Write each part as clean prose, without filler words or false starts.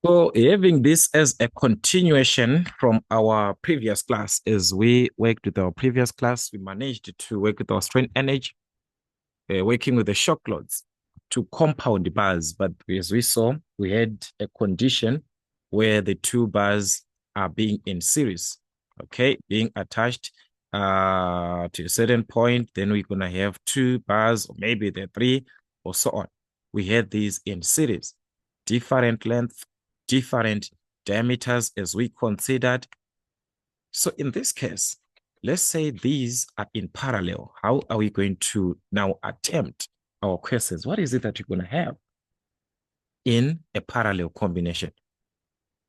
So having this as a continuation from our previous class, as we worked with our previous class, we managed to work with our strain energy, working with the shock loads to compound bars. But as we saw, we had a condition where the two bars are being in series, okay, being attached to a certain point. Then we're going to have two bars, or maybe the three, or so on. We had these in series, different length, different diameters as we considered. So in this case, let's say these are in parallel. How are we going to now attempt our questions? What is it that you're going to have in a parallel combination?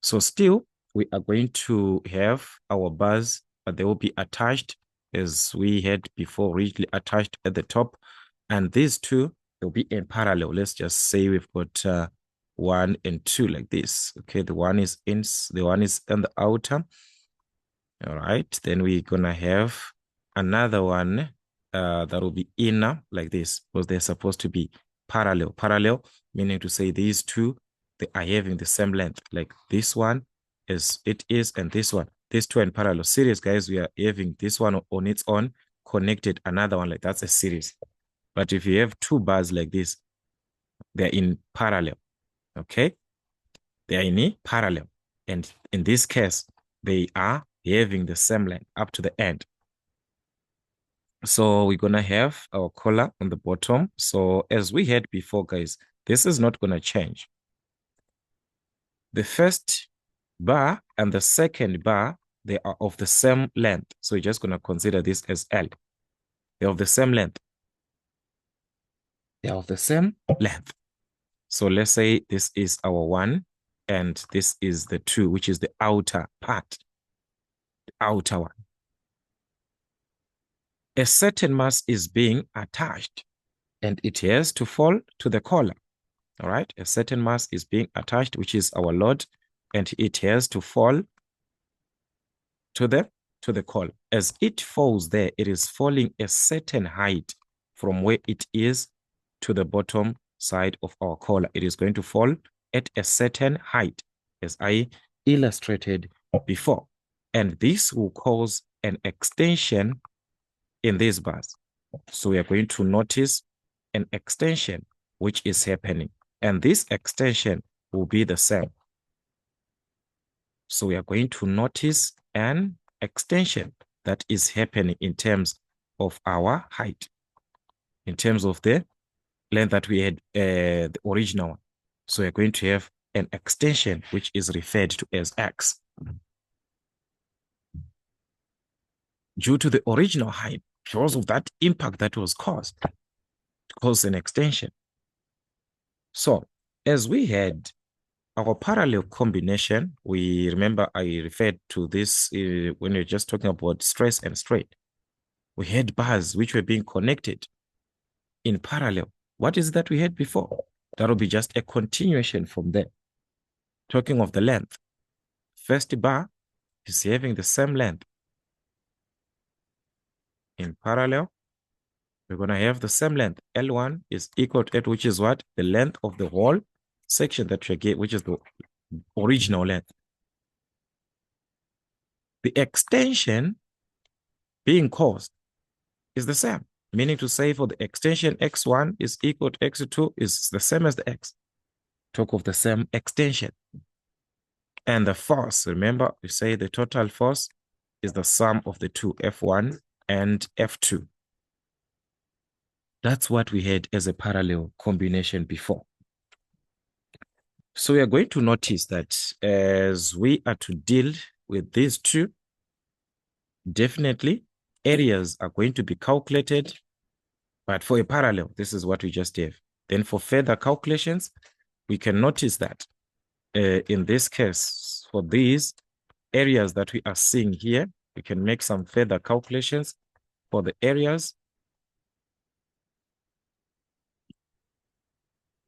So still, we are going to have our bars, but they will be attached as we had before, rigidly attached at the top. And these two, they'll be in parallel. Let's just say we've got one and two like this. Okay, the one is on the outer. All right, then we're gonna have another one that will be inner like this, because they're supposed to be parallel. Parallel meaning to say these two, they are having the same length. Like this one is it is, and this one. These two are in parallel. Series, guys, we are having this one on its own, connected another one, like that's a series. But if you have two bars like this, they're in parallel. Okay, they are in parallel. And in this case, they are having the same length up to the end. So we're going to have our collar on the bottom. So as we had before, guys, this is not going to change. The first bar and the second bar, they are of the same length. So you're just going to consider this as L. They're of the same length. They're of the same length. So let's say this is our one and this is the two, which is the outer part, the outer one. A certain mass is being attached and it has to fall to the collar. All right, a certain mass is being attached, which is our load, and it has to fall to the collar. As it falls there, it is falling a certain height from where it is to the bottom side of our collar. It is going to fall at a certain height, as I illustrated before. And this will cause an extension in these bars. So we are going to notice an extension which is happening. And this extension will be the same. So we are going to notice an extension that is happening in terms of our height, in terms of the length that we had, the original one. So we're going to have an extension which is referred to as X. Due to the original height, because of that impact that was caused, caused an extension. So as we had our parallel combination, we remember I referred to this when we are just talking about stress and strain. We had bars which were being connected in parallel. What is that we had before? That will be just a continuation from there. Talking of the length, first bar is having the same length. In parallel, we're going to have the same length. L1 is equal to 8, which is what? The length of the whole section that we get, which is the original length. The extension being caused is the same, meaning to say for the extension x1 is equal to x2 is the same as the x. Talk of the same extension. And the force, remember, we say the total force is the sum of the two, F1 and F2. That's what we had as a parallel combination before. So we are going to notice that as we are to deal with these two, definitely areas are going to be calculated, but for a parallel, this is what we just have. Then for further calculations, we can notice that in this case, for these areas that we are seeing here, we can make some further calculations for the areas.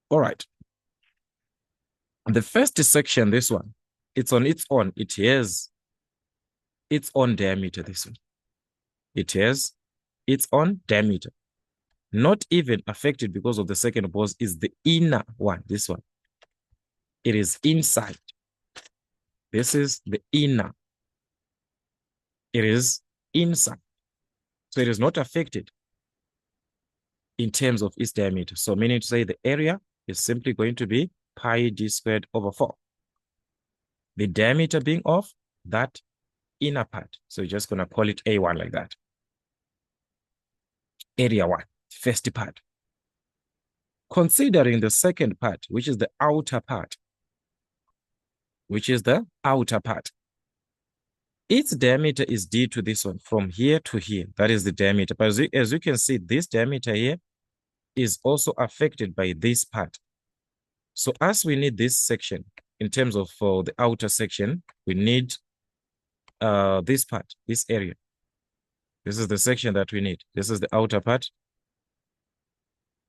All right. The first section, this one, it's on its own. It has its own diameter, this one. It has its own diameter. Not even affected because of the second pause is the inner one, this one. It is inside. This is the inner. It is inside. So it is not affected in terms of its diameter. So meaning to say the area is simply going to be pi d squared over 4. The diameter being of that inner part. So you're just going to call it A1 like that. Area 1, first part. Considering the second part, which is the outer part, its diameter is d to this one, from here to here. That is the diameter. But as you can see, this diameter here is also affected by this part. So as we need this section, in terms of the outer section, we need this part, this area. This is the section that we need. This is the outer part.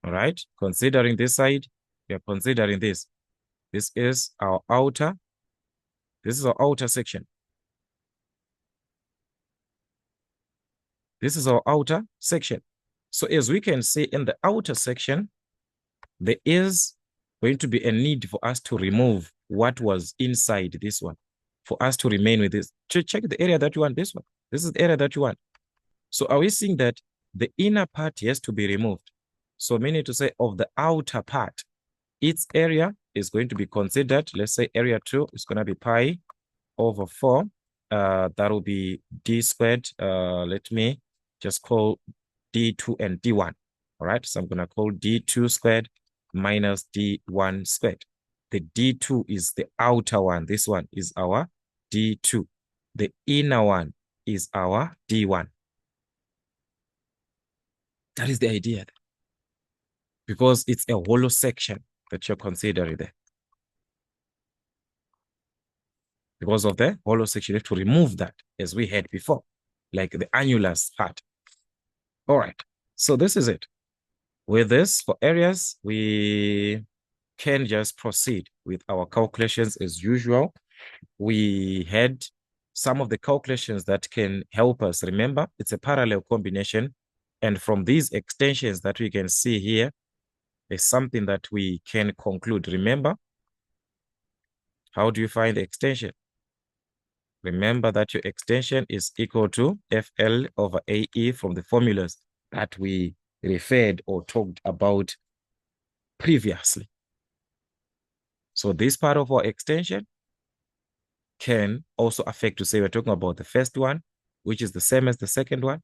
All right. Considering this side, we are considering this. This is our outer. This is our outer section. This is our outer section. So as we can see in the outer section, there is going to be a need for us to remove what was inside this one, for us to remain with this. Check the area that you want, this one. This is the area that you want. So are we seeing that the inner part has to be removed? So meaning to say of the outer part, its area is going to be considered. Let's say area 2 is going to be pi over 4. That will be d squared. Let me just call d2 and d1. All right, so I'm going to call d2 squared minus d1 squared. The d2 is the outer one. This one is our d2. The inner one is our d1. That is the idea. Because it's a hollow section that you're considering there. Because of the hollow section, you have to remove that as we had before, like the annulus part. All right, so this is it. With this, for areas, we can just proceed with our calculations as usual. We had some of the calculations that can help us. Remember, it's a parallel combination. And from these extensions that we can see here, there's something that we can conclude. Remember, how do you find the extension? Remember that your extension is equal to FL over AE from the formulas that we referred or talked about previously. So this part of our extension can also affect, to say we're talking about the first one, which is the same as the second one.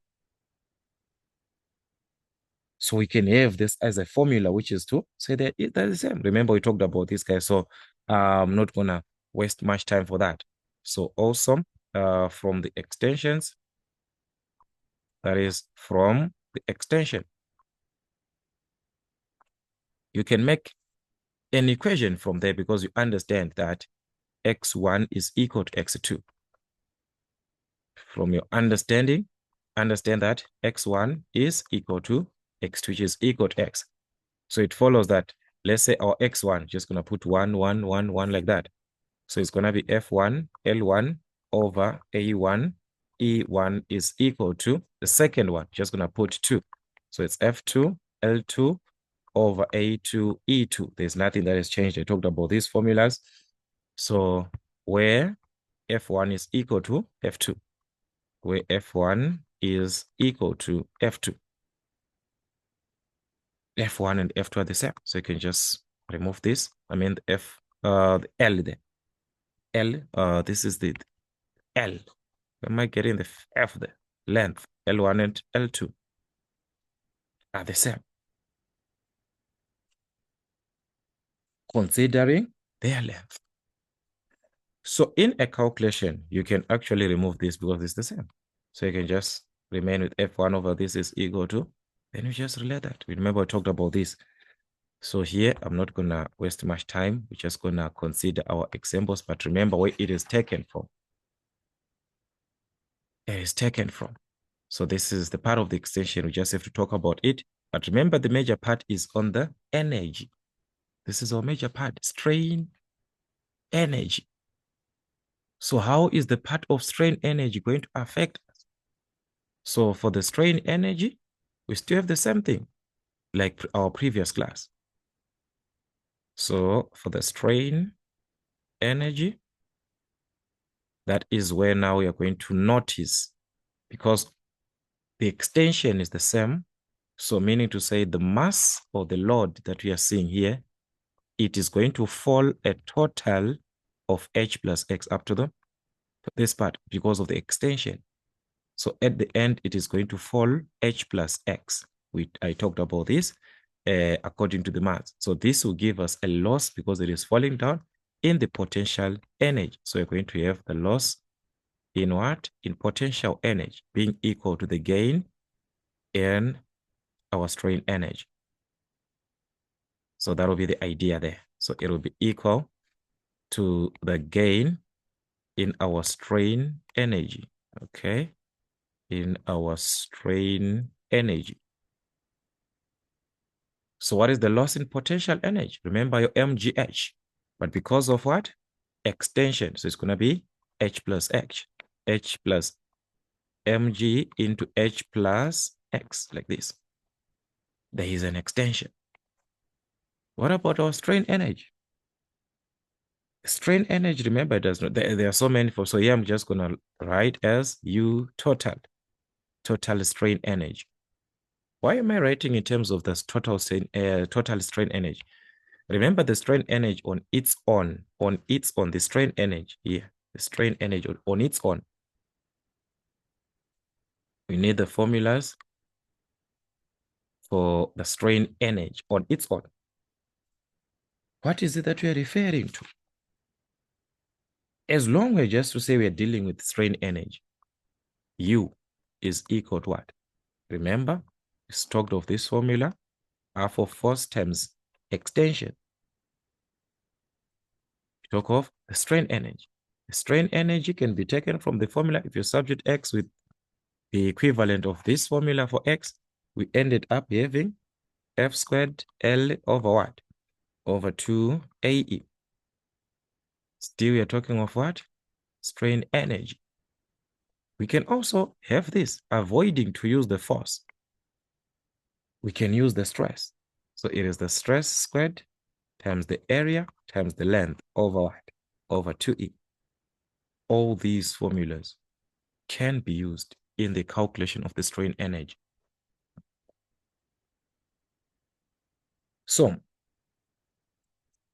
So we can have this as a formula, which is to say that they're the same. Remember, we talked about this guy, so I'm not going to waste much time for that. So also from the extensions, that is from the extension, you can make an equation from there because you understand that x1 is equal to x2. From your understanding, understand that x1 is equal to x2, which is equal to x. So it follows that, let's say our x1, just going to put 1, 1, 1, 1 like that. So it's going to be F1, L1 over A1, E1 is equal to the second one, just going to put 2. So it's F2, L2 over A2, E2. There's nothing that has changed. I talked about these formulas. So where F1 is equal to F2, where F1 is equal to F2. F1 and F2 are the same. So you can just remove this. I mean the L there. L, this is the L. Am I getting the F there? Length, L1 and L2 are the same. Considering their length. So in a calculation, you can actually remove this because it's the same. So you can just remain with F1 over this is equal to, then you just relate that. Remember, I talked about this. So here, I'm not going to waste much time. We're just going to consider our examples, but remember where it is taken from. It is taken from. So this is the part of the extension. We just have to talk about it. But remember, the major part is on the energy. This is our major part, strain energy. So how is the part of strain energy going to affect us? So for the strain energy, we still have the same thing like our previous class. So for the strain energy, That is where now we are going to notice, because the extension is the same. So meaning to say the mass or the load that we are seeing here, it is going to fall a total of h plus x up to this part because of the extension. So at the end, it is going to fall h plus x. I talked about this according to the mass. So this will give us a loss because it is falling down in the potential energy. So we're going to have the loss in what? In potential energy being equal to the gain in our strain energy. So that will be the idea there. So it will be equal to the gain in our strain energy, okay? In our strain energy. So what is the loss in potential energy? Remember your MGH, but because of what? Extension. So it's going to be H plus mg into H plus X, like this. There is an extension. What about our strain energy? Strain energy, remember, it does not, there are so many for, so here I'm just going to write as U total strain energy. Why am I writing in terms of this total strain energy? Remember the strain energy on its own, the strain energy here, the strain energy on its own. We need the formulas for the strain energy on its own. What is it that we are referring to? As long as just to say we are dealing with strain energy, U is equal to what? Remember, we talked of this formula, half of force times extension. We talk of the strain energy. The strain energy can be taken from the formula. If you substitute X with the equivalent of this formula for X, we ended up having F squared L over what? Over 2AE. Still, we are talking of what? Strain energy. We can also have this, avoiding to use the force. We can use the stress. So it is the stress squared times the area times the length over what? Over 2E. All these formulas can be used in the calculation of the strain energy. So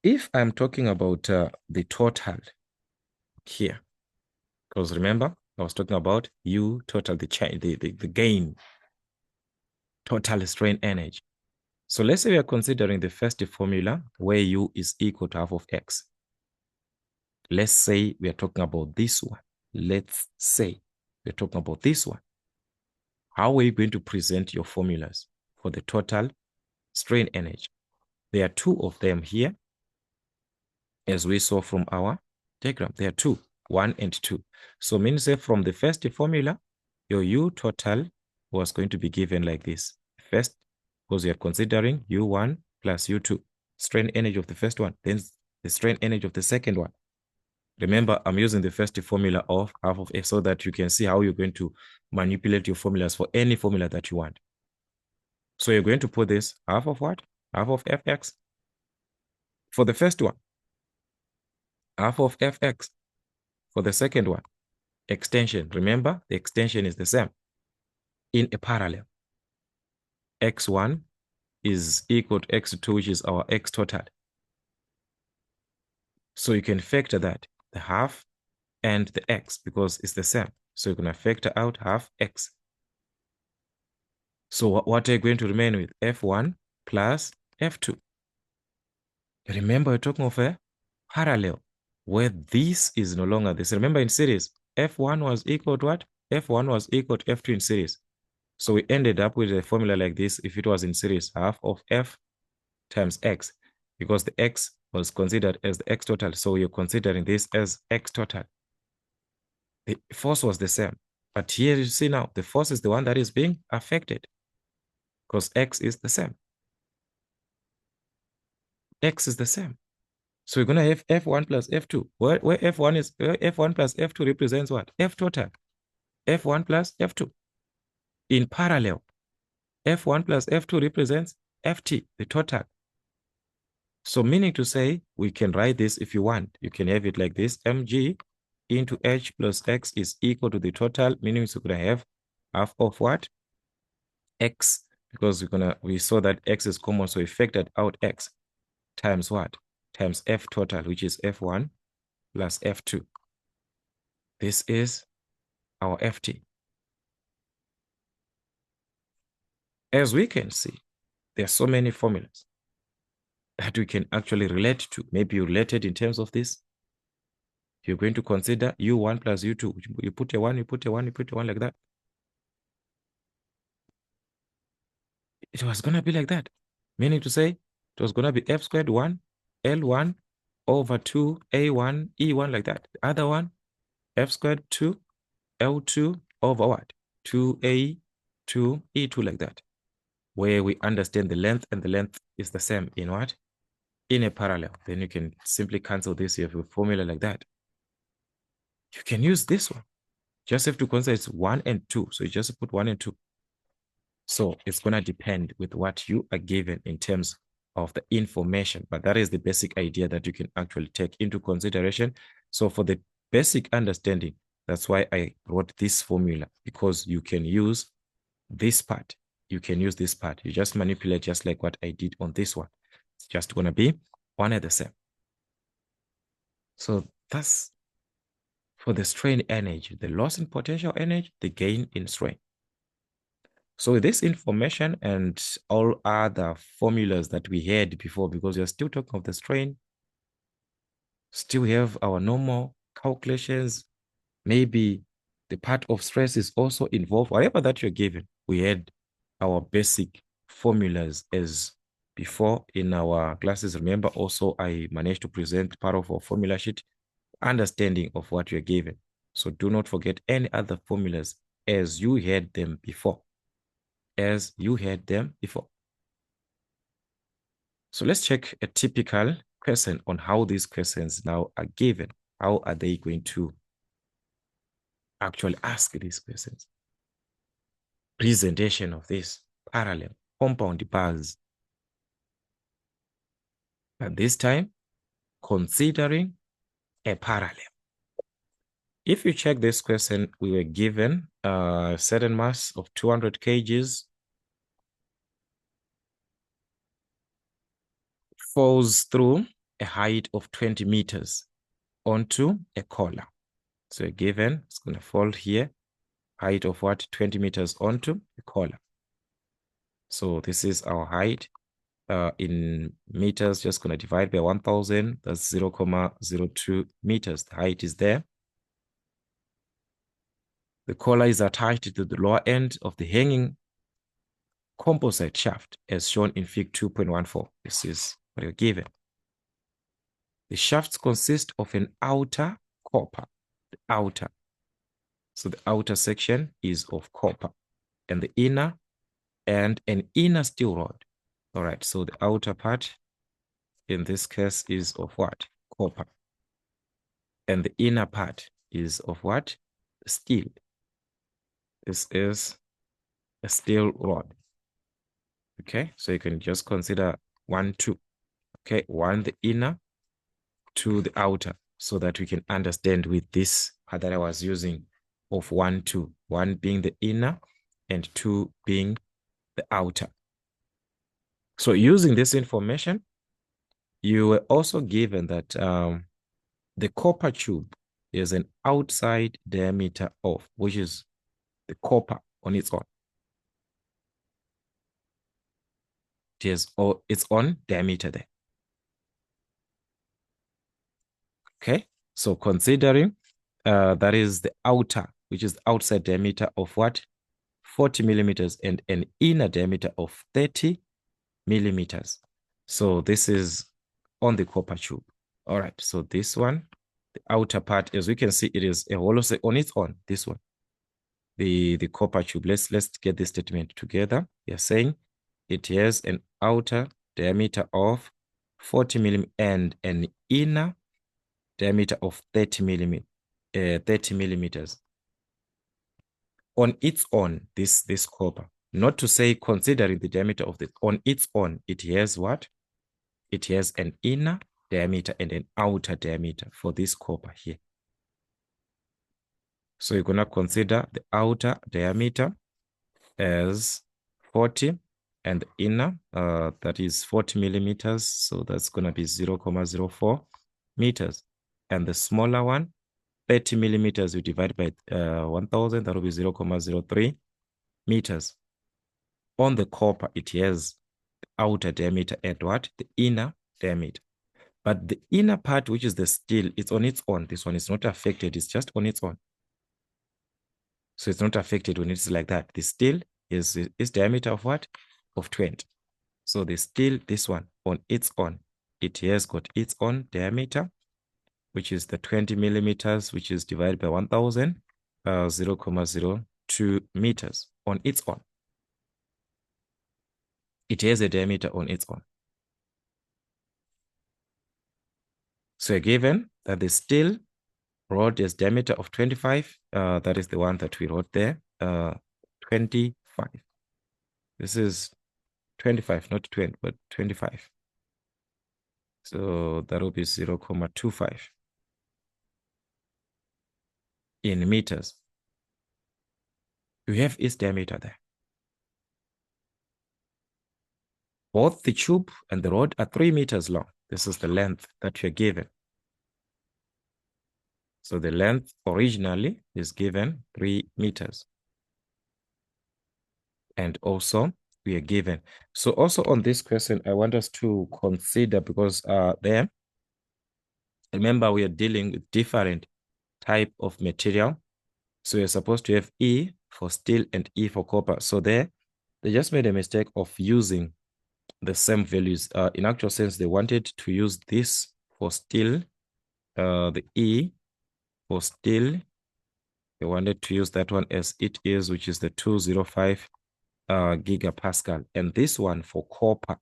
if I'm talking about the total here, because remember, I was talking about U total, the gain, total strain energy. So let's say we are considering the first formula where U is equal to half of X. Let's say we are talking about this one. Let's say we're talking about this one. How are you going to present your formulas for the total strain energy? There are two of them here, as we saw from our diagram. There are two, 1 and 2. So means that from the first formula, your U total was going to be given like this. First, because we are considering U1 plus U2, strain energy of the first one, then the strain energy of the second one. Remember, I'm using the first formula of half of F so that you can see how you're going to manipulate your formulas for any formula that you want. So you're going to put this half of what? Half of Fx. For the first one, half of Fx. For the second one, extension. Remember, the extension is the same. In a parallel, x1 is equal to x2, which is our x total. So you can factor that, the half and the x, because it's the same. So you're going to factor out half x. So what are you going to remain with? F1 plus F2. Remember, we're talking of a parallel where this is no longer this. Remember, in series, F1 was equal to what? F1 was equal to F2 in series. So we ended up with a formula like this. If it was in series, half of F times X, because the X was considered as the X total. So you're considering this as X total. The force was the same. But here you see now, the force is the one that is being affected because X is the same. X is the same. So we're going to have F1 plus F2. Where F1 is, F1 plus F2 represents what? F total. F1 plus F2. In parallel, F1 plus F2 represents Ft, the total. So meaning to say, we can write this if you want. You can have it like this, mg into H plus X is equal to the total, meaning we're going to have half of what? X, because we saw that X is common, so we factored out X times what? Times F total, which is F1 plus F2. This is our FT. As we can see, there are so many formulas that we can actually relate to. Maybe you related in terms of this. You're going to consider U1 plus U2. You put a 1, you put a 1, you put a 1 like that. It was going to be like that. Meaning to say, it was going to be F squared 1, L1 over 2, A1, E1 like that. The other one, F squared 2, L2 over what? 2A, 2, E2 like that. Where we understand the length, and the length is the same in what? In a parallel. Then you can simply cancel this. You have a formula like that. You can use this one. Just have to consider it's 1 and 2. So you just put 1 and 2. So it's going to depend with what you are given in terms of the information. But that is the basic idea that you can actually take into consideration. So for the basic understanding, that's why I wrote this formula, because you can use this part. You can use this part. You just manipulate just like what I did on this one. It's just going to be one and the same. So that's for the strain energy, the loss in potential energy, the gain in strain. So with this information and all other formulas that we had before, because we're still talking of the strain, still have our normal calculations. Maybe the part of stress is also involved. Whatever that you're given, we had our basic formulas as before in our classes. Remember, also, I managed to present part of our formula sheet, understanding of what you're given. So do not forget any other formulas as you had them before. As you had them before. So let's check a typical question on how these questions now are given. How are they going to actually ask these questions? Presentation of this parallel compound bars. But this time, considering a parallel. If you check this question, we were given a certain mass of 200 kgs falls through a height of 20 meters onto a collar. So given, it's going to fall here, height of what? 20 meters onto a collar. So this is our height in meters, just going to divide by 1,000. That's 0.02 meters. The height is there. The collar is attached to the lower end of the hanging composite shaft as shown in Fig 2.14. This is what you're given. The shafts consist of an outer copper, the outer. So the outer section is of copper, and the inner and an inner steel rod. All right, so the outer part in this case is of what? Copper. And the inner part is of what? Steel. This is a steel rod. Okay, so you can just consider 1, 2. Okay, 1 the inner, 2 the outer, so that we can understand with this part that I was using of 1, 2. 1 being the inner and 2 being the outer. So using this information, you were also given that the copper tube is an outside diameter of, which is the copper on its own. It has its own diameter there. Okay, so considering that is the outer, which is the outside diameter of what? 40 millimeters and an inner diameter of 30 millimeters. So this is on the copper tube. All right, so this one, the outer part, as we can see, it is a hollow on its own, this one. The copper tube. Let's get this statement together. We are saying it has an outer diameter of 40 millimeters and an inner diameter of 30 millimeters. On its own, this copper. Not to say considering the diameter of this. On its own, it has what? It has an inner diameter and an outer diameter for this copper here. So you're going to consider the outer diameter as 40 and the inner, that is 40 millimeters. So that's going to be 0.04 meters. And the smaller one, 30 millimeters, you divide by 1000, that will be 0.03 meters. On the copper, it has the outer diameter and what? The inner diameter. But the inner part, which is the steel, it's on its own. This one is not affected. It's just on its own. So it's not affected when it's like that. The steel is diameter of what? Of 20. So the steel, this one, on its own, it has got its own diameter, which is the 20 millimeters, which is divided by 1000, 0.02 meters on its own. It has a diameter on its own. So given that the steel rod has diameter of 25, that is the one that we wrote there, 25. This is 25, not 20, but 25. So that will be 0.25 in meters. You have its diameter there. Both the tube and the rod are 3 meters long. This is the length that you're given. So the length originally is given 3 meters. And also we are given. So also on this question, I want us to consider, because there, remember we are dealing with different type of material. So you're supposed to have E for steel and E for copper. So there, they just made a mistake of using the same values. In actual sense, they wanted to use this for steel, the E for steel. They wanted to use that one as it is, which is the 205 gigapascal. And this one for copper,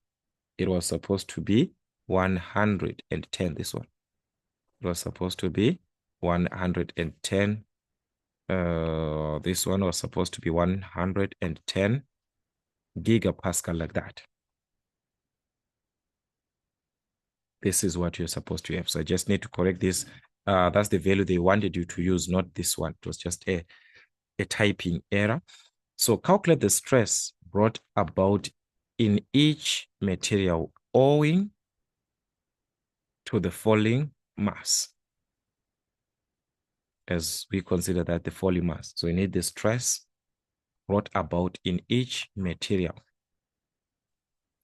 it was supposed to be 110. This one, it was supposed to be 110. This one was supposed to be 110 gigapascal, like that. This is what you're supposed to have. So I just need to correct this. That's the value they wanted you to use, not this one. It was just a typing error. So calculate the stress brought about in each material owing to the falling mass, as we consider that the falling mass. So we need the stress brought about in each material.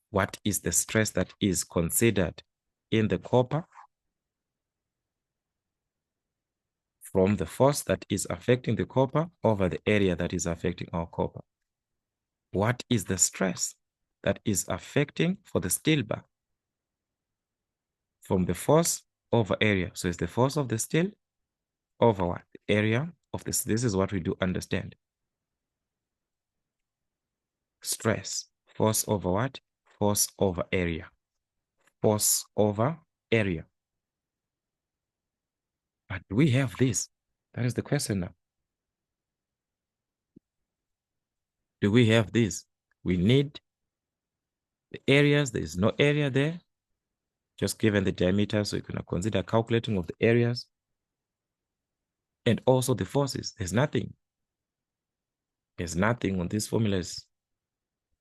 What is the stress that is considered in the copper from the force that is affecting the copper over the area that is affecting our copper? What is the stress that is affecting for the steel bar from the force over area? So it's the force of the steel over what? The area of this. This is what we do understand. Stress, force over what? Force over area. Force over area. But do we have this? That is the question now. Do we have this? We need the areas. There is no area there. Just given the diameter, so you can consider calculating of the areas. And also the forces. There's nothing. There's nothing on this formula. Is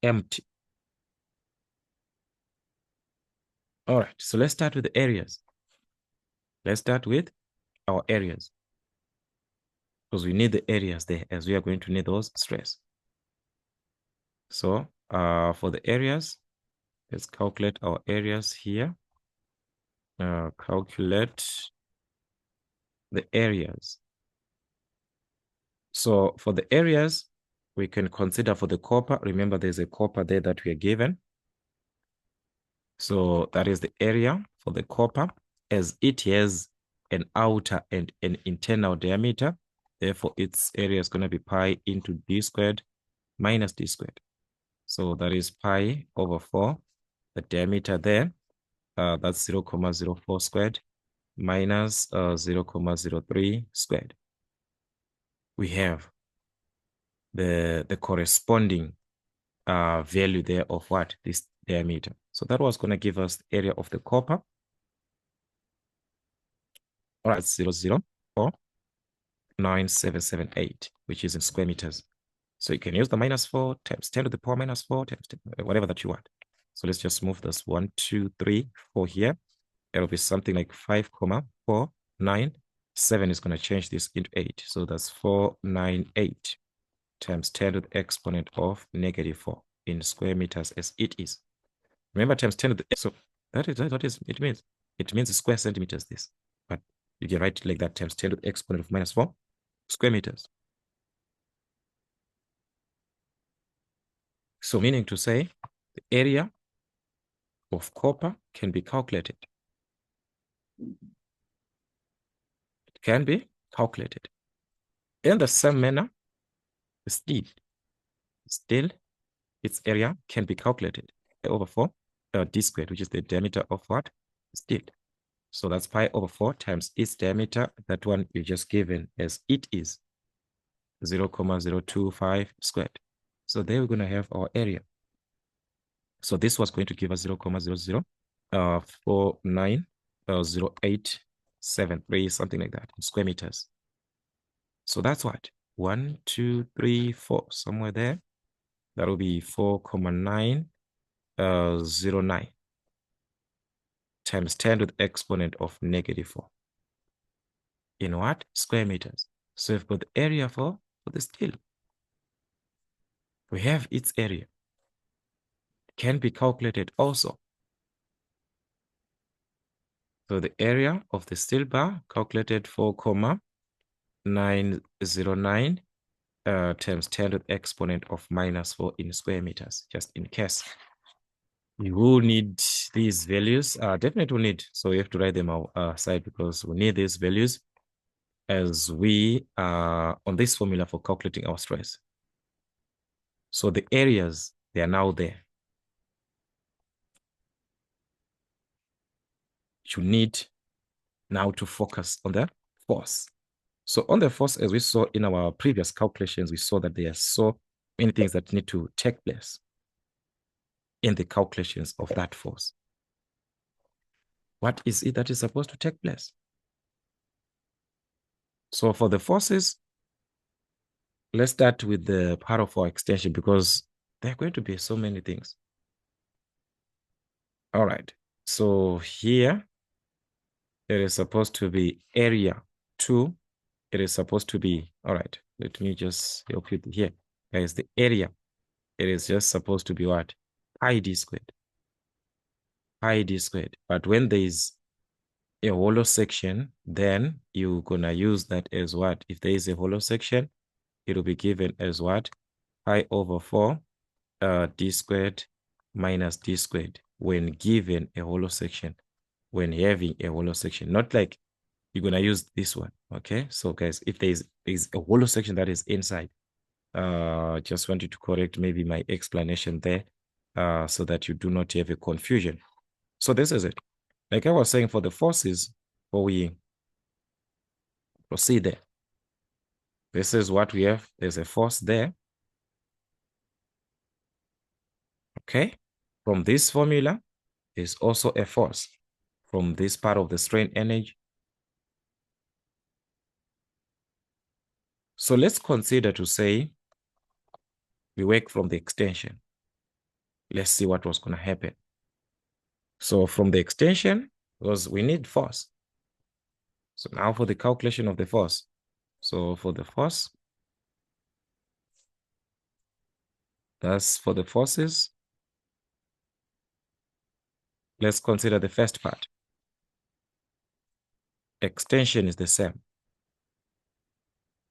empty. All right, so let's start with the areas. Let's start with our areas, because we need the areas there, as we are going to need those stress. So for the areas, let's calculate our areas here. Calculate the areas. So for the areas, we can consider for the copper. Remember, there's a copper there that we are given. So that is the area for the copper, as it has an outer and an internal diameter. Therefore, its area is going to be pi into d squared minus d squared. So that is pi over 4. The diameter there, that's 0.04 squared minus 0.03 squared. We have the corresponding value there of what? This diameter. So that was going to give us the area of the copper. All right, 0.04 49778, which is in square meters. So you can use the -4 times 10 to the power -4 times 10, whatever that you want. So let's just move this 1, 2, 3, 4 here. It'll be something like 5,497 is going to change this into 8. So that's 498 times 10 to the exponent of -4 in square meters as it is. Remember times 10 to the, so that is what it means. It means square centimeters this, but you can write it like that times 10 to the exponent of -4 square meters. So meaning to say the area of copper can be calculated. It can be calculated. In the same manner, steel, its area can be calculated. Pi over 4 d squared, which is the diameter of what? Steel. So that's pi over 4 times its diameter. That one you just given as it is 0,025 squared. So there we're going to have our area. So this was going to give us 0,0490873, something like that in square meters. So that's what? 1, 2, 3, 4, somewhere there. That will be 4,909 times 10 to the exponent of -4. In what? Square meters. So we've got the area for the steel. We have its area. It can be calculated also. So the area of the steel bar calculated 4,909 times 10 to the exponent of -4 in square meters, just in case. You will need these values. Definitely will need. So you have to write them outside because we need these values as we are on this formula for calculating our stress. So the areas, they are now there. You need now to focus on the force. So on the force, as we saw in our previous calculations, we saw that there are so many things that need to take place in the calculations of that force. What is it that is supposed to take place? So for the forces, let's start with the part of our extension because there are going to be so many things. All right. So here, it is supposed to be area 2. It is supposed to be, all right, let me just help you here. Guys, the area, it is just supposed to be what? Pi d squared. Pi d squared. But when there is a hollow section, then you're going to use that as what? If there is a hollow section, it will be given as what? Pi over 4 d squared minus d squared when given a hollow section, when having a hollow section. Not like you're going to use this one, okay? So guys, if there is a hollow section that is inside, just wanted to correct maybe my explanation there so that you do not have a confusion. So this is it. Like I was saying, for the forces, before we proceed there, this is what we have. There's a force there. Okay. From this formula, there's also a force from this part of the strain energy. So let's consider to say we work from the extension. Let's see what was going to happen. So from the extension, because we need force. So now for the calculation of the force. So for the force, that's for the forces. Let's consider the first part. Extension is the same.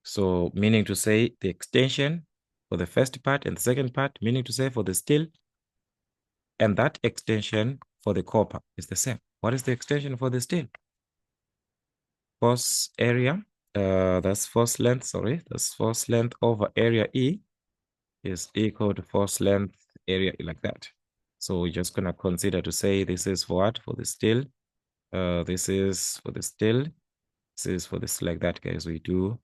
So meaning to say the extension for the first part and the second part, meaning to say for the steel, and that extension for the copper is the same. What is the extension for the steel? Force area, that's force length, sorry, that's force length over area E is equal to force length area E, like that. So we're just gonna consider to say this is for what? For the steel. This is for the steel. This is for this, like that, guys. We do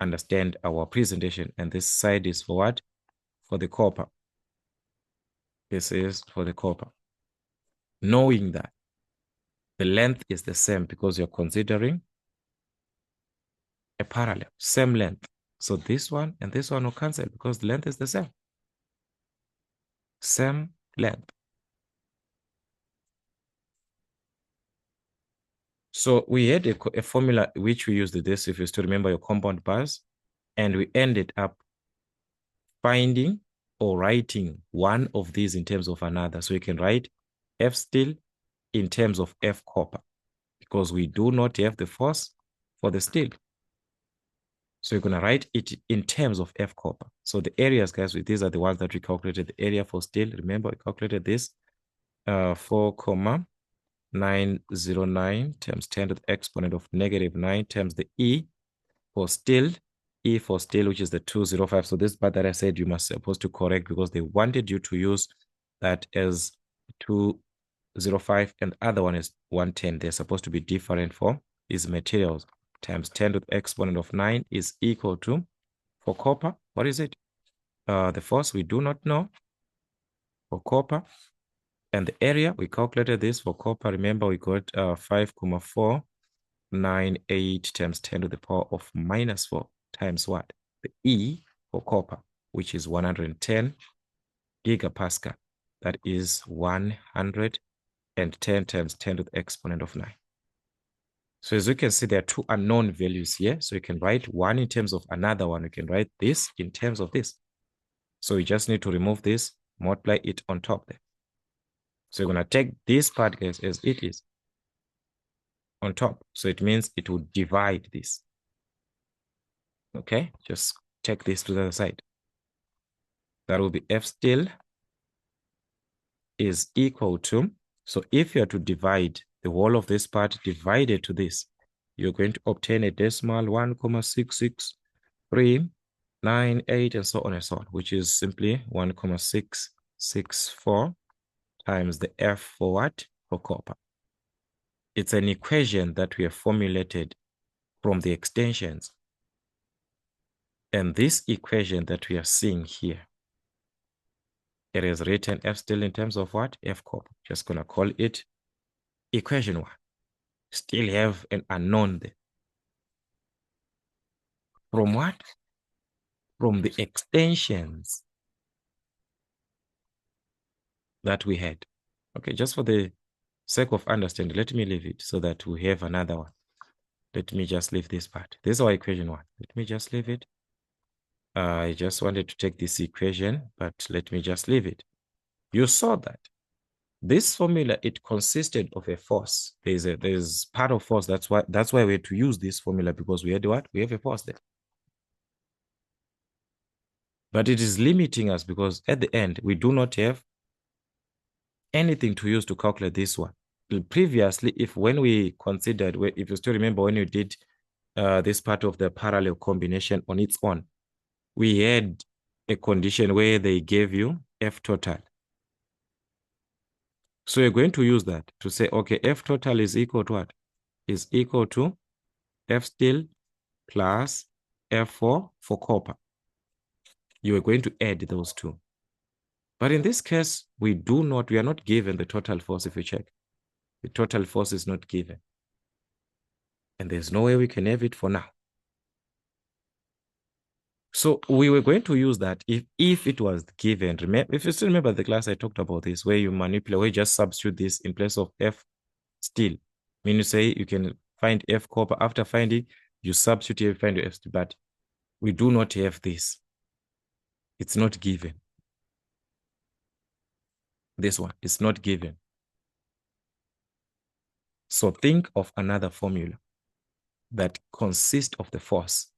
understand our presentation, and this side is for what? For the copper. This is for the copper. Knowing that the length is the same because you're considering a parallel, same length. So this one and this one will cancel because the length is the same. Same length. So we had a formula which we used this, if you still remember your compound bars, and we ended up finding or writing one of these in terms of another. So you can write F steel in terms of F copper because we do not have the force for the steel. So you're going to write it in terms of F copper. So the areas, guys, these are the ones that we calculated. The area for steel, remember, we calculated this 4,909 times 10 to the exponent of -9 times the E for steel, which is the 205. So this part that I said you must supposed to correct because they wanted you to use that as 205 and the other one is 110. They're supposed to be different for these materials. Times 10 to the exponent of 9 is equal to, for copper, what is it? The force we do not know for copper. And the area, we calculated this for copper. Remember, we got 5,498 times 10 to the power of -4 times what? The E for copper, which is 110 gigapascal. That is 110 times 10 to the exponent of 9. So as you can see, there are two unknown values here. So you can write one in terms of another one. You can write this in terms of this. So you just need to remove this, multiply it on top there. So you're going to take this part, guys, as it is on top. So it means it will divide this. Okay, just take this to the other side. That will be F steel is equal to, so if you are to divide the whole of this part divided to this, you're going to obtain a decimal 1,66398 and so on and so on, which is simply 1,664 times the F for what? For copper. It's an equation that we have formulated from the extensions. And this equation that we are seeing here, it is written F steel in terms of what? F copper. Just going to call it equation 1. Still have an unknown there. From what? From the extensions that we had. Okay, just for the sake of understanding, let me leave it so that we have another one. Let me just leave this part. This is our equation 1. Let me just leave it. I just wanted to take this equation, but let me just leave it. You saw that this formula, it consisted of a force. There's part of force. That's why we had to use this formula, because we had what? We have a force there. But it is limiting us because at the end, we do not have anything to use to calculate this one. Previously, when we considered, if you still remember when you did this part of the parallel combination on its own, we had a condition where they gave you F total. So you're going to use that to say, okay, F total is equal to what? Is equal to F steel plus F4 for copper. You are going to add those two. But in this case, we are not given the total force. If you check, the total force is not given. And there's no way we can have it for now. So we were going to use that if it was given. Remember, if you still remember the class, I talked about this, where you manipulate, where you just substitute this in place of F steel. I mean, you say you can find F copper. After finding, you substitute, you find your F steel. But we do not have this. It's not given. This one is not given. So think of another formula that consists of the force.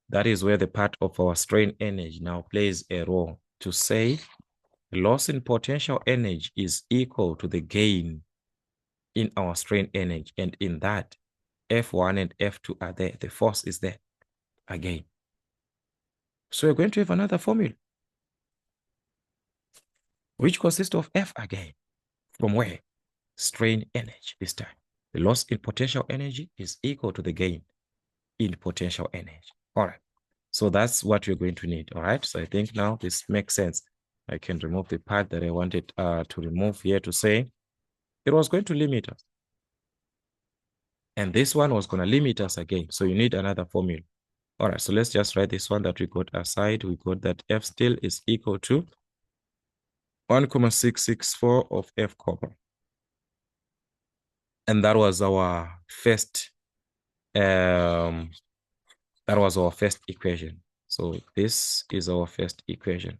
That is where the part of our strain energy now plays a role, to say loss in potential energy is equal to the gain in our strain energy. And in that, F1 and F2 are there. The force is there again. So we're going to have another formula, which consists of F again. From where? Strain energy this time. The loss in potential energy is equal to the gain in potential energy. All right. So that's what we're going to need. All right. So I think now this makes sense. I can remove the part that I wanted to remove here, to say it was going to limit us. And this one was going to limit us again. So you need another formula. All right, so let's just write this one that we got aside. We got that F steel is equal to 1,664 of F copper. And that was our first equation. So this is our first equation.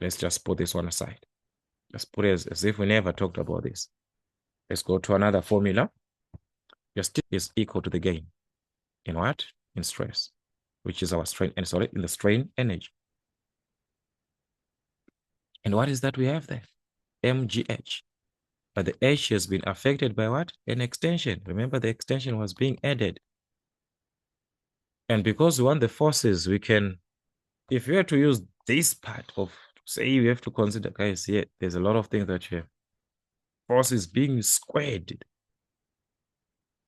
Let's just put this one aside. Let's put it as if we never talked about this. Let's go to another formula. Just is equal to the gain in what? In stress, which is our strain, and sorry, in the strain energy. And what is that we have there? MGH. But the H has been affected by what? An extension. Remember, the extension was being added. And because we want the forces, we can, if we were to use this part of, say, you have to consider, guys, here, there's a lot of things that you have. Forces being squared.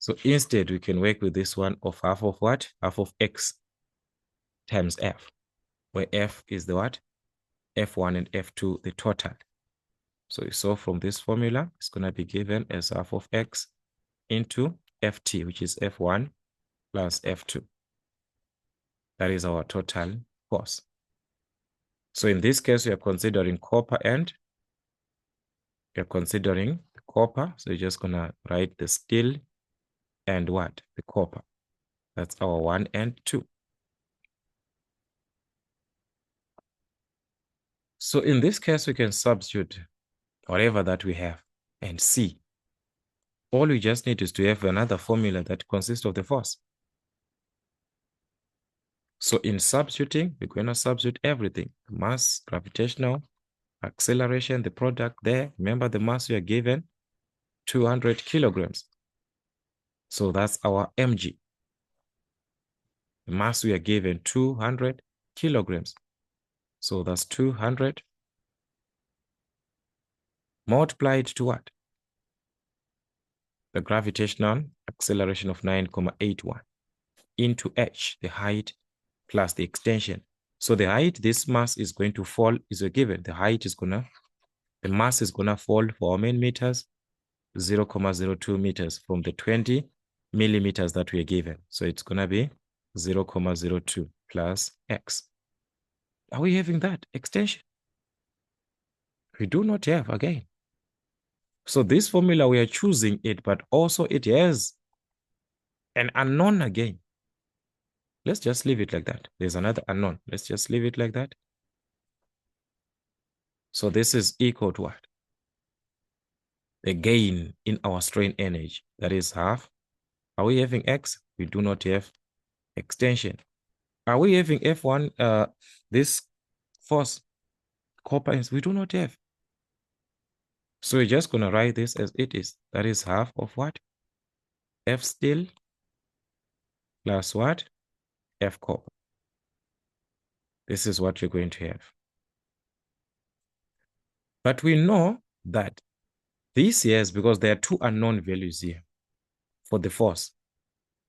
So instead, we can work with this one of half of what? Half of X times F, where F is the what? F1 and F2, the total. So you saw from this formula, it's going to be given as half of X into Ft, which is F1 plus F2. That is our total force. So in this case, we are considering copper and we are considering the copper. So you're just going to write the steel and what? The copper. That's our 1 and 2. So in this case, we can substitute whatever that we have and see. All we just need is to have another formula that consists of the force. So in substituting, we're going to substitute everything. Mass, gravitational, acceleration, the product there. Remember the mass we are given, 200 kilograms. So that's our mg. The mass we are given, 200 kilograms. So that's 200 multiplied to what? The gravitational acceleration of 9,81 into h, the height plus the extension. So the height, this mass is going to fall, is a given. The height is the mass is gonna fall for how many meters? 0,02 meters from the 20 millimeters that we are given. So it's gonna be 0,02 plus x. Are we having that extension? We do not have again. So this formula, we are choosing it, but also it has an unknown again. Let's just leave it like that. There's another unknown. Let's just leave it like that. So this is equal to what? The gain in our strain energy. That is half. Are we having X? We do not have extension. Are we having F1, this force, copper? We do not have. So we're just going to write this as it is. That is half of what? F steel plus what? F copper. This is what you're going to have. But we know that this is because there are two unknown values here for the force.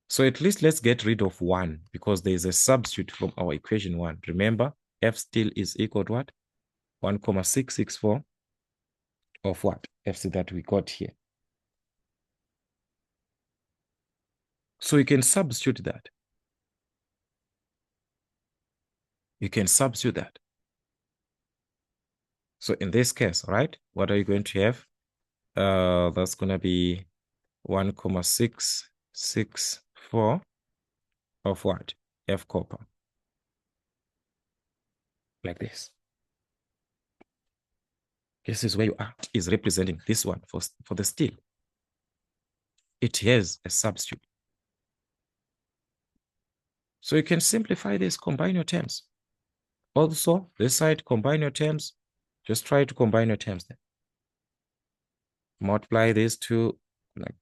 So at least let's get rid of 1 because there is a substitute from our equation 1. Remember, F steel is equal to what? 1,664 of what? Fc that we got here. So you can substitute that. You can substitute that. So in this case, right, what are you going to have? That's going to be 1,664 of what? F copper. Like this. This is where you are, is representing this one for the steel. It has a substitute. So you can simplify this, combine your terms. Also, this side, combine your terms. Just try to combine your terms then. Multiply these two,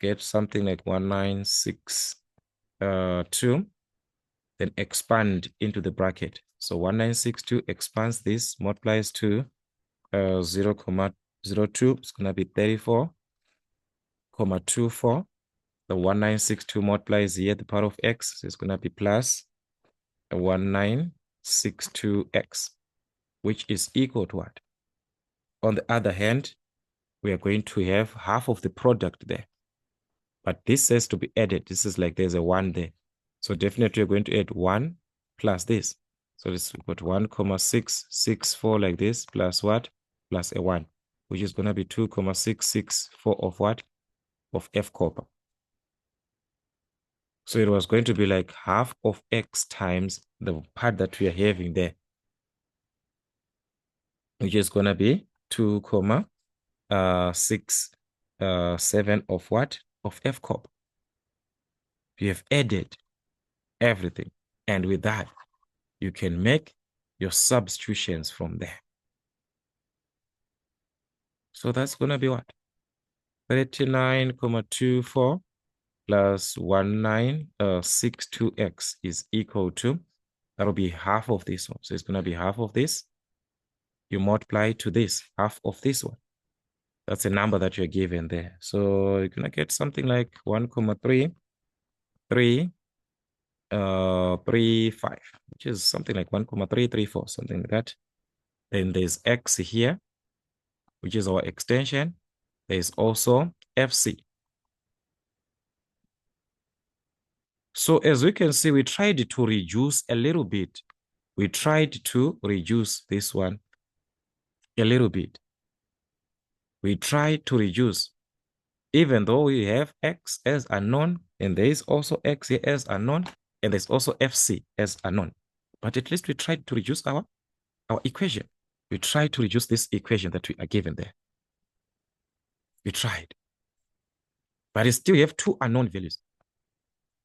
get something like 1962, then expand into the bracket. So 1962 expands this, multiplies to 0,02, it's going to be 34,24. The 1962 multiplies here, the power of x, so it's going to be plus 1962x, which is equal to what? On the other hand, we are going to have half of the product there. But this has to be added. This is like there's a 1 there. So definitely we're going to add 1 plus this. So this we've got 1,664 like this plus what? Plus a 1, which is going to be 2,664 of what? Of F copper. So it was going to be like half of X times the part that we are having there, which is going to be 2,667 of what? Of F copper. We have added everything. And with that, you can make your substitutions from there. So that's going to be what? 39,24 plus 1962x is equal to, that'll be half of this one. So it's going to be half of this. You multiply to this, half of this one. That's a number that you're given there. So you're going to get something like 1,335, which is something like 1,334, something like that. Then there's X here, which is our extension. There's also FC. So as we can see, we tried to reduce a little bit. We tried to reduce this one a little bit. We tried to reduce, even though we have X as unknown, and there is also X here as unknown, and there's also FC as unknown. But at least we tried to reduce our equation. We tried to reduce this equation that we are given there. We tried. But still we have 2 unknown values.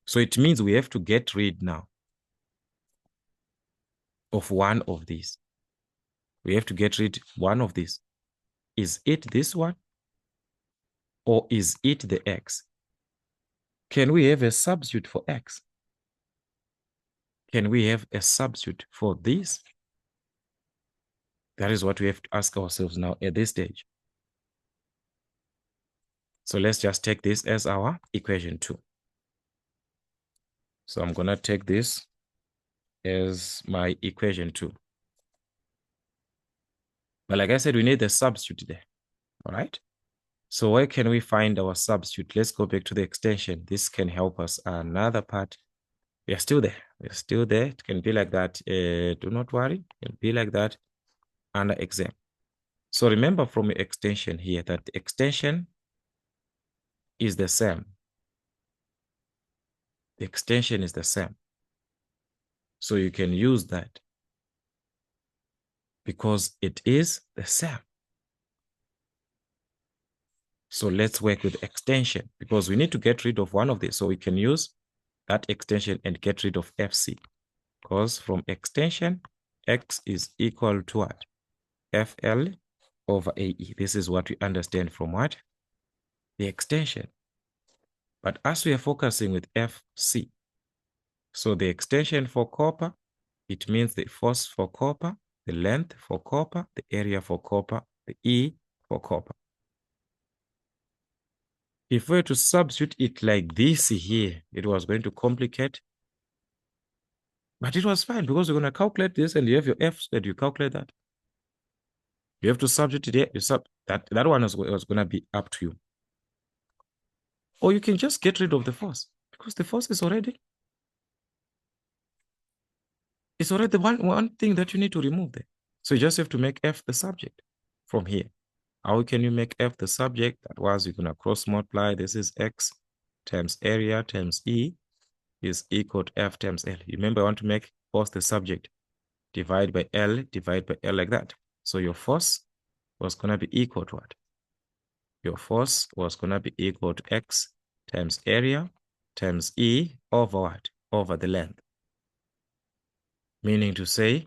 So it means we have to get rid now of one of these. We have to get rid of one of these. Is it this one? Or is it the X? Can we have a substitute for X? Can we have a substitute for this? That is what we have to ask ourselves now at this stage. So let's just take this as our equation 2. So I'm going to take this as my equation 2. But like I said, we need the substitute there. All right. So where can we find our substitute? Let's go back to the extension. This can help us. Another part. We are still there. We're still there. It can be like that. Do not worry. It can be like that under exam. So remember from your extension here that the extension is the same. The extension is the same. So you can use that because it is the same. So let's work with extension because we need to get rid of one of these. So we can use that extension and get rid of FC. Because from extension, X is equal to what? FL over AE. This is what we understand from what? The extension. But as we are focusing with FC, so the extension for copper, it means the force for copper, the length for copper, the area for copper, the E for copper. If we were to substitute it like this here, it was going to complicate. But it was fine because you're going to calculate this and you have your F's and you calculate that. You have to substitute it here. That one was going to be up to you. Or you can just get rid of the force because the force is already. It's already the one thing that you need to remove there. So you just have to make F the subject from here. How can you make F the subject? That was you're going to cross multiply. This is X times area times E is equal to F times L. Remember, I want to make force the subject. Divide by L like that. So your force was going to be equal to what? Your force was going to be equal to X times area times E over what? Over the length. Meaning to say,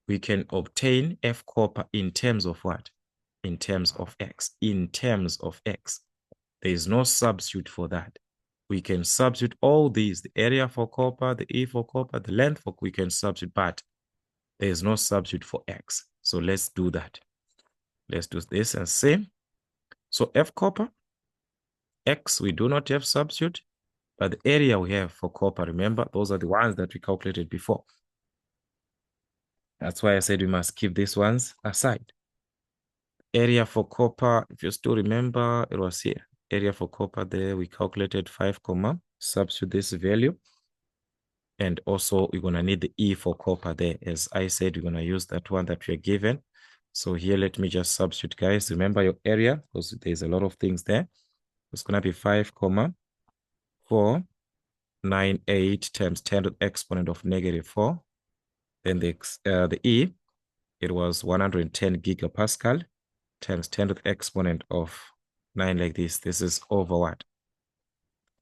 we can obtain F copper in terms of what? In terms of X. In terms of X. There is no substitute for that. We can substitute all these, the area for copper, the E for copper, the length for, we can substitute, but there is no substitute for X. So let's do that. Let's do this and see. So F copper, X, we do not have substitute, but the area we have for copper, remember, those are the ones that we calculated before. That's why I said we must keep these ones aside. Area for copper, if you still remember, it was here. Area for copper there, we calculated 5, substitute this value. And also we're going to need the E for copper there. As I said, we're going to use that one that we're given. So here, let me just substitute, guys. Remember your area, because there's a lot of things there. It's going to be 5,498 times 10 to the exponent of -4. Then the E, it was 110 gigapascal times 10 to the exponent of 9 like this. This is over what?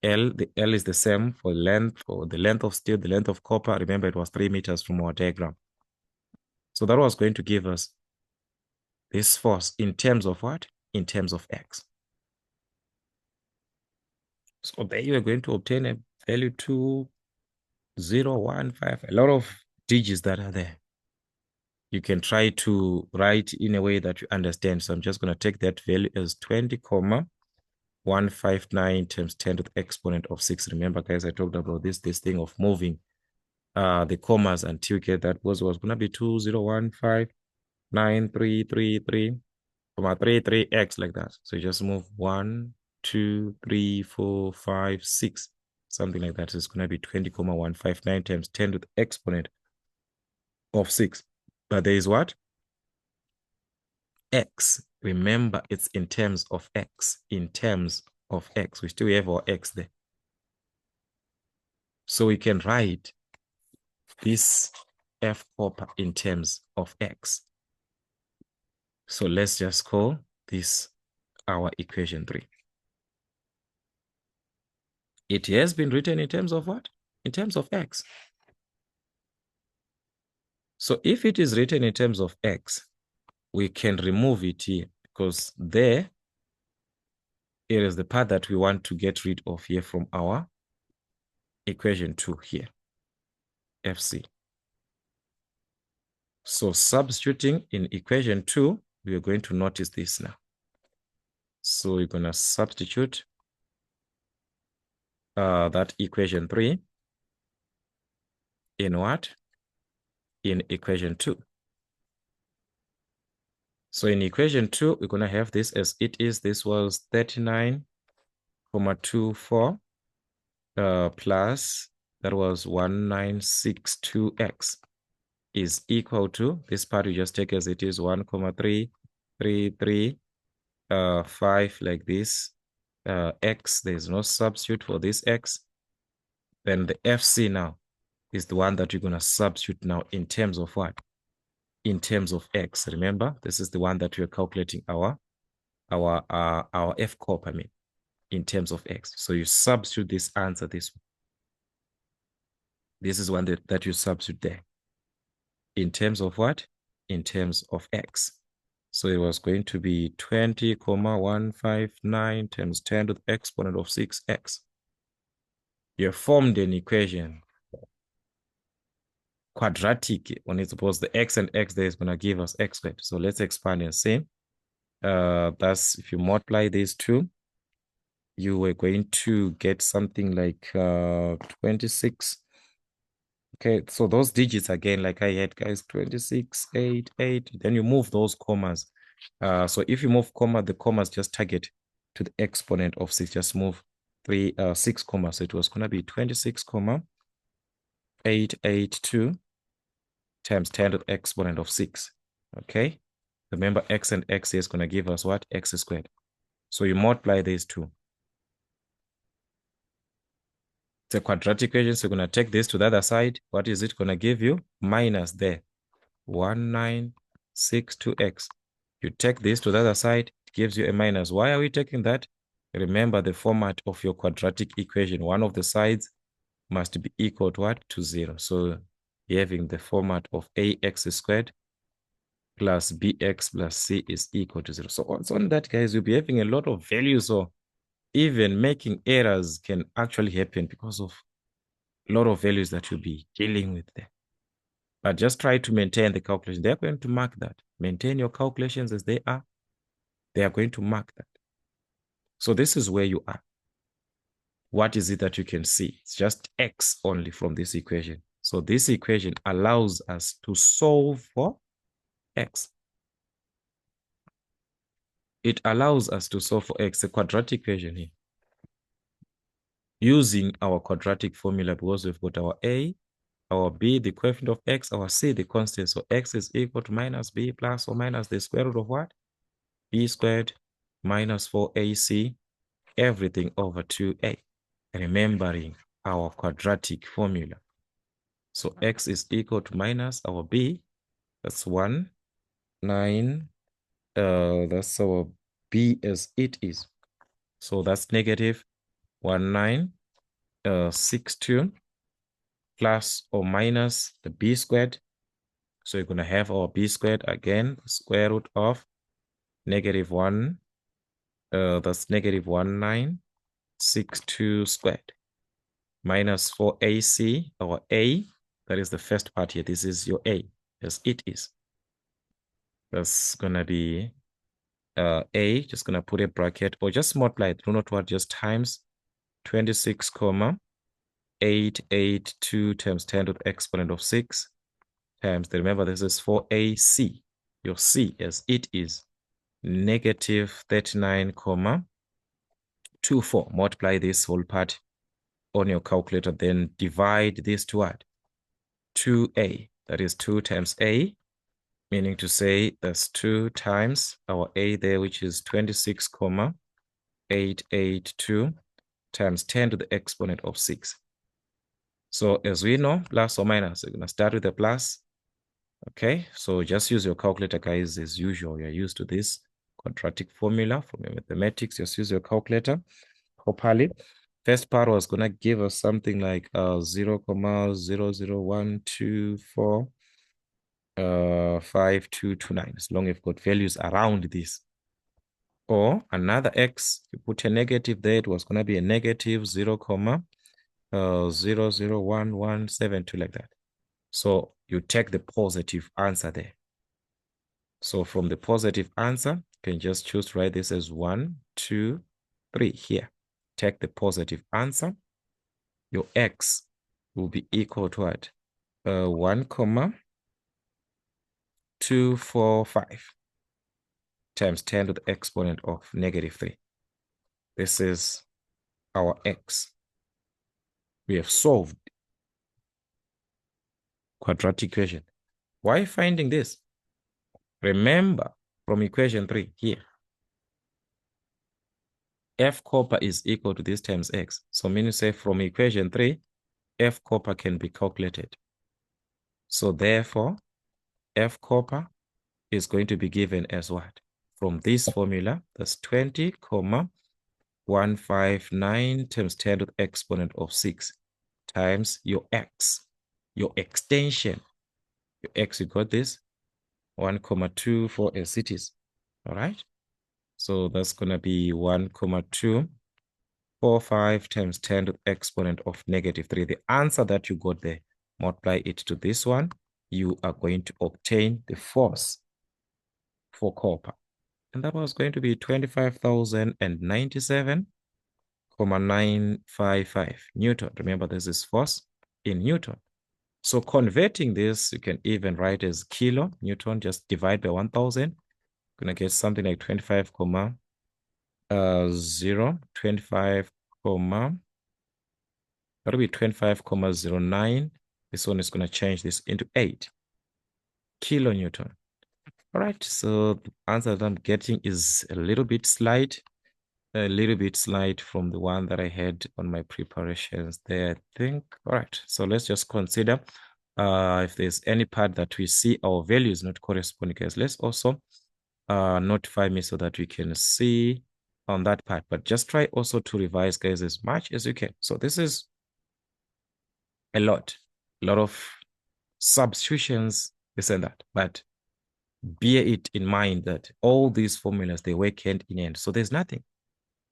L, the L is the same for length, or the length of steel, the length of copper. Remember, it was 3 meters from our diagram. So that was going to give us this force in terms of what? In terms of X. So there you are going to obtain a value 2015, a lot of digits that are there. You can try to write in a way that you understand. So I'm just going to take that value as 20,159 times 10 to the exponent of 6. Remember, guys, I talked about this thing of moving the commas until you get that, because it was going to be 20159333,33x like that. So you just move 1, 2, 3, 4, 5, 6, something like that. So it's going to be 20,159 times 10 to the exponent of 6. But there is what? X. Remember, it's in terms of X. In terms of X. We still have our X there. So we can write this F copper in terms of X. So let's just call this our equation 3. It has been written in terms of what? In terms of X. So if it is written in terms of X, we can remove it here, because there it is the part that we want to get rid of here from our equation 2 here, FC. So substituting in equation 2, we are going to notice this now. So we're going to substitute that equation 3 in what? In equation 2. So in equation 2, we're going to have this as it is. This was 39,24 plus, that was 1962x is equal to, this part you just take as it is, 1,333,5 like this. X, there's no substitute for this X. Then the FC now is the one that you're going to substitute now in terms of what? In terms of X. Remember, this is the one that we're calculating our F corp, I mean, in terms of X. So you substitute this answer this way. This is one that you substitute there. In terms of what? In terms of X. So it was going to be 20,159 times 10 to the exponent of 6x. You have formed an equation, quadratic, when it's supposed the x and x there is going to give us x squared. So let's expand and see. That's, if you multiply these two, you were going to get something like 26. Okay, so those digits again, like I had, guys, 26, 8, 8. Then you move those commas. So if you move comma, the commas just target to the exponent of 6. Just move 6 commas. So it was going to be 26,882 times 10 to the exponent of 6. Okay. Remember, x and x is going to give us what? X squared. So you multiply these two. It's a quadratic equation, so you're going to take this to the other side. What is it going to give you? Minus there. 1962x. You take this to the other side, it gives you a minus. Why are we taking that? Remember the format of your quadratic equation. One of the sides must be equal to what? To 0. So you're having the format of ax squared plus bx plus c is equal to 0. So on that, guys, you'll be having a lot of values. So even making errors can actually happen because of a lot of values that you'll be dealing with there. But just try to maintain the calculation. They're going to mark that. Maintain your calculations as they are. They are going to mark that. So this is where you are. What is it that you can see? It's just x only from this equation. So this equation allows us to solve for x. It allows us to solve for x, a quadratic equation here, using our quadratic formula, because we've got our a, our B, the coefficient of X, our C, the constant. So X is equal to minus B plus or minus the square root of what? B squared minus 4AC, everything over 2A. Remembering our quadratic formula. So X is equal to minus our B, that's 1, 9, that's our B as it is. So that's negative 1962 plus or minus the B squared. So you're going to have our B squared again, square root of negative 1, that's negative 1962 squared minus 4AC, our A, that is the first part here. This is your A, as it is. That's going to be A, just going to put a bracket or just multiply it, do not what, just times 26, 882 times 10 to the exponent of 6 times, remember this is 4AC, your C as it is, negative 39,24. Multiply this whole part on your calculator, then divide this to what? 2A, that is 2 times A, meaning to say that's 2 times our A there, which is 26,882 times 10 to the exponent of 6. So as we know, plus or minus, we're going to start with the plus. Okay, so just use your calculator, guys, as usual. You're used to this quadratic formula from your mathematics. Just use your calculator properly. First part was going to give us something like 0,00124 5229, as long as you've got values around this. Or another X, you put a negative there, it was going to be a negative 0,001172, like that. So you take the positive answer there. So from the positive answer, you can just choose to write this as 1, 2, 3 here. Take the positive answer. Your X will be equal to what? 1,245 times 10 to the exponent of negative 3. This is our X. We have solved quadratic equation. Why finding this? Remember from equation 3 here, F copper is equal to this times X. So meaning say from equation 3, F copper can be calculated. So therefore, F copper is going to be given as what? From this formula, that's 20,159 times 10 to the exponent of 6 times your X, your extension. Your X, you got this, 1,24 as it is. All right. So that's going to be 1,245 times 10 to the exponent of negative 3. The answer that you got there, multiply it to this one, you are going to obtain the force for copper. And that was going to be 25,097,955 Newton. Remember, this is force in Newton. So converting this, you can even write as kilo Newton, just divide by 1,000. Gonna get something like 25, 25, that'll be 25,09. This one is gonna change this into 8 kilonewton. All right, so the answer that I'm getting is a little bit slight from the one that I had on my preparations there, I think. All right, so let's just consider if there's any part that we see our values not corresponding, guys. Let's also notify me so that we can see on that part. But just try also to revise, guys, as much as you can. So this is a lot of substitutions, this and that. But bear it in mind that all these formulas, they work hand in hand. So there's nothing.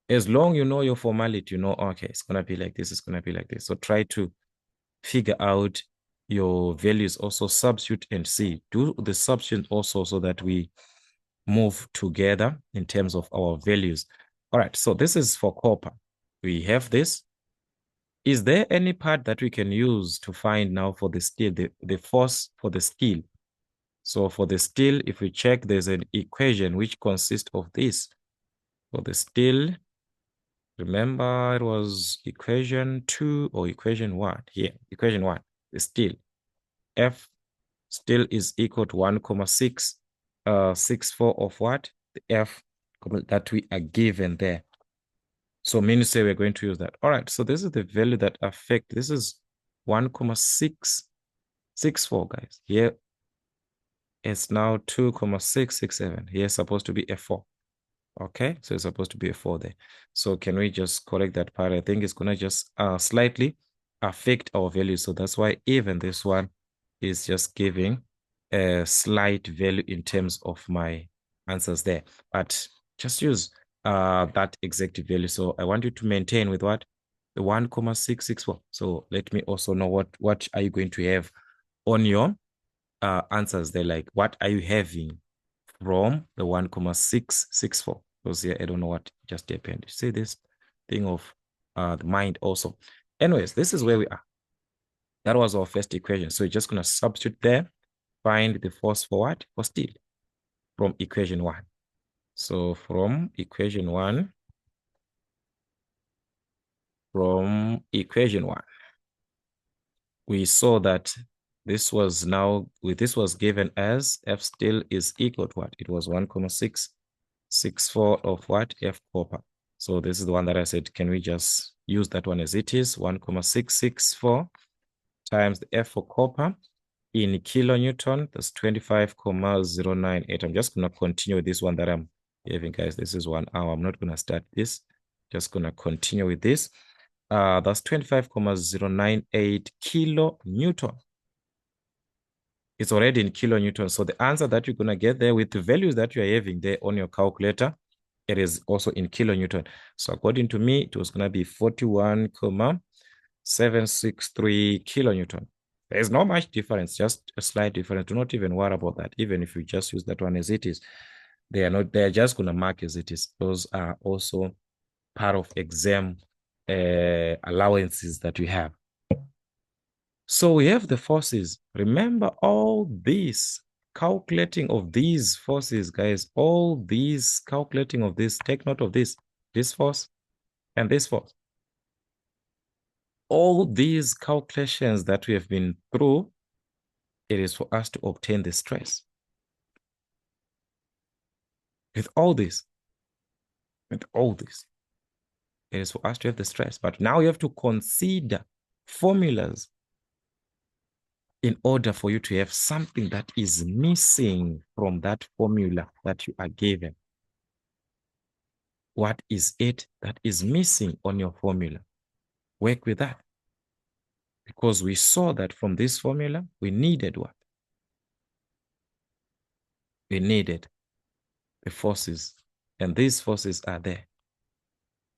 As long you know your formality, you know, okay, it's going to be like this, it's going to be like this. So try to figure out your values, also substitute and see. Do the substitute also so that we move together in terms of our values. All right, so this is for copper. We have this. Is there any part that we can use to find now for the steel, the force for the steel? So for the steel, if we check, there's an equation which consists of this. For the steel, remember it was equation 2 or equation 1 here, equation 1, the steel. F still is equal to 1,664 of what? The F that we are given there. So means say we're going to use that. All right, so this is the value that affect. This is 1,664, guys. Here it's now 2,667. Here it's supposed to be a 4. Okay, so it's supposed to be a 4 there. So can we just correct that part? I think it's going to just slightly affect our value. So that's why even this one is just giving a slight value in terms of my answers there. But just use that exact value. So I want you to maintain with what? The 1,664. So let me also know what are you going to have on your answers there. Like what are you having from the 1,664? Because here I don't know what just happened. You see this thing of the mind also. Anyways, this is where we are. That was our first equation. So you're just going to substitute there, find the force for what? For steel from equation 1. So from equation 1, we saw that this was given as F steel is equal to what? It was 1,664 of what? F copper. So this is the one that I said, can we just use that one as it is? 1,664 times the F for copper in kilonewton, that's 25,098. I'm just going to continue with this one that I'm having, guys. This is 1 hour. I'm not going to start this. Just going to continue with this. That's 25,098 kilonewton. It's already in kilonewton. So the answer that you're going to get there with the values that you're having there on your calculator, it is also in kilonewton. So according to me, it was going to be 41,763 kilonewton. There's not much difference, just a slight difference. Do not even worry about that. Even if you just use that one as it is, they're just going to mark as it is. Those are also part of exam allowances that we have. So we have the forces. Remember all these calculating of these forces, guys, all these calculating of this, take note of this force and this force. All these calculations that we have been through, it is for us to obtain the stress. With all this, it is for us to have the stress. But now you have to consider formulas in order for you to have something that is missing from that formula that you are given. What is it that is missing on your formula? Work with that. Because we saw that from this formula, we needed what? We needed the forces, and these forces are there.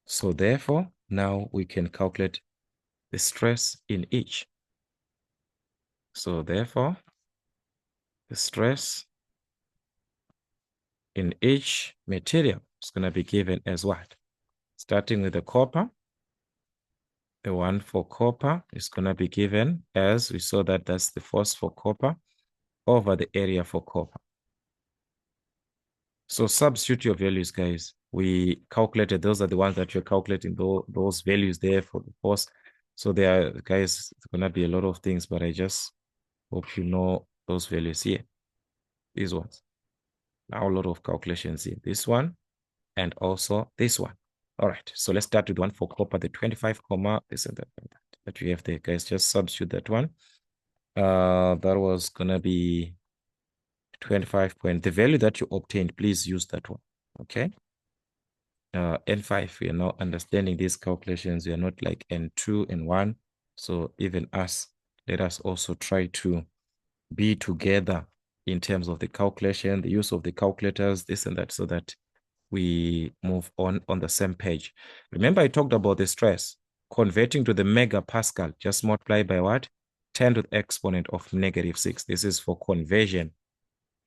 So therefore, now we can calculate the stress in each. So therefore, the stress in each material is going to be given as what? Starting with the copper, the one for copper is going to be given as, we saw that that's the force for copper over the area for copper. So substitute your values, guys. We calculated, those are the ones that you're calculating, those values there for the force. So there are, guys, it's going to be a lot of things, but I just hope you know those values here. These ones. Now a lot of calculations here. This one and also this one. All right, so let's start with one for copper, the 25, this and that you have there, guys. Just substitute that one. That was gonna be 25 point. The value that you obtained, please use that one. Okay. N5, we are now understanding these calculations. We are not like N2 and 1. So even us, let us also try to be together in terms of the calculation, the use of the calculators, this and that, so that we move on the same page. Remember, I talked about the stress. Converting to the megapascal, just multiply by what? 10 to the exponent of -6. This is for conversion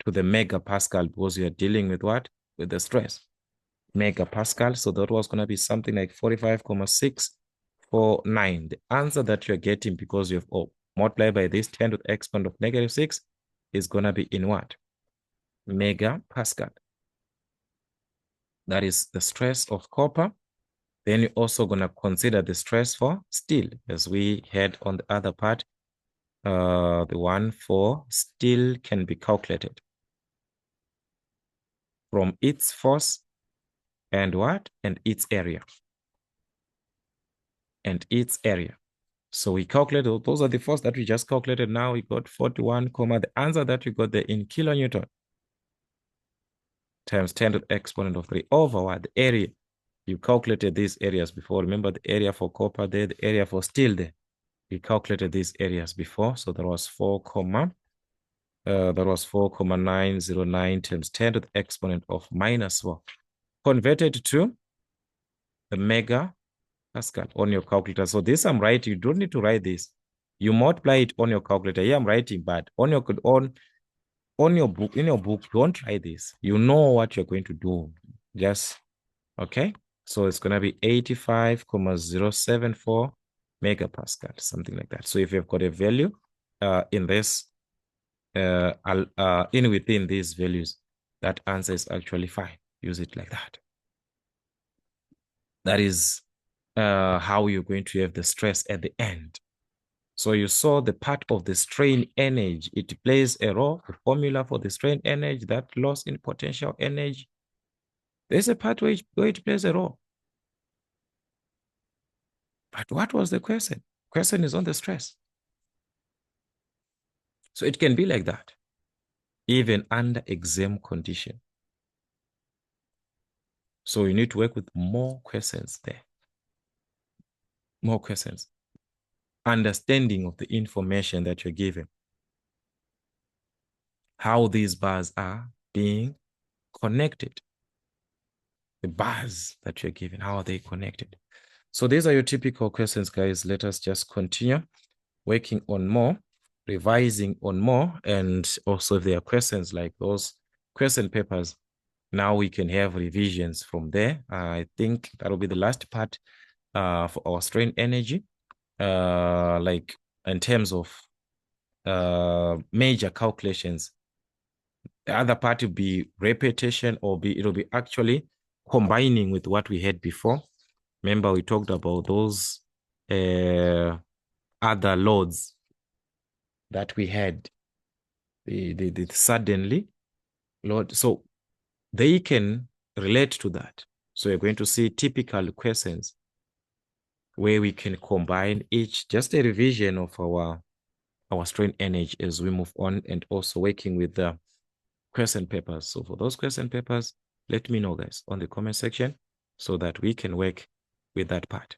to the megapascal, because we are dealing with what? With the stress. Megapascal, so that was going to be something like 45,649. The answer that you're getting, because you have multiplied by this 10 to the exponent of -6, is going to be in what? Megapascal. That is the stress of copper. Then you're also going to consider the stress for steel, as we had on the other part. the one for steel can be calculated from its force and what? And its area. And its area. So we calculated, those are the force that we just calculated. Now we got 41, the answer that we got there in kilonewton times 10 to the exponent of 3 over what? The area. You calculated these areas before. Remember the area for copper there, the area for steel there. We calculated these areas before. So that was 4,909 times 10 to the exponent of -4. Converted to the mega Pascal on your calculator. So this I'm writing. You don't need to write this. You multiply it on your calculator. Here I'm writing, but on your book, in your book, don't try this. You know what you're going to do. Just okay. So it's gonna be 85,074 megapascal, something like that. So if you've got a value in this, in within these values, that answer is actually fine. Use it like that. That is how you're going to have the stress at the end. So you saw the part of the strain energy. It plays a role, the formula for the strain energy, that loss in potential energy. There's a part where it plays a role. But what was the question? Question is on the stress. So it can be like that, even under exam condition. So you need to work with more questions there. More questions. Understanding of the information that you're given. How these bars are being connected. The bars that you're given, how are they connected? So these are your typical questions, guys. Let us just continue working on more, revising on more, and also if there are questions like those question papers, now we can have revisions from there. I think that'll be the last part for our strain energy, like in terms of major calculations. The other part will be repetition, or it'll be actually combining with what we had before. Remember, we talked about those other loads that we had, the suddenly load. So they can relate to that. So you're going to see typical questions where we can combine each, just a revision of our strain energy as we move on, and also working with the question papers. So for those question papers, let me know, guys, on the comment section so that we can work with that part.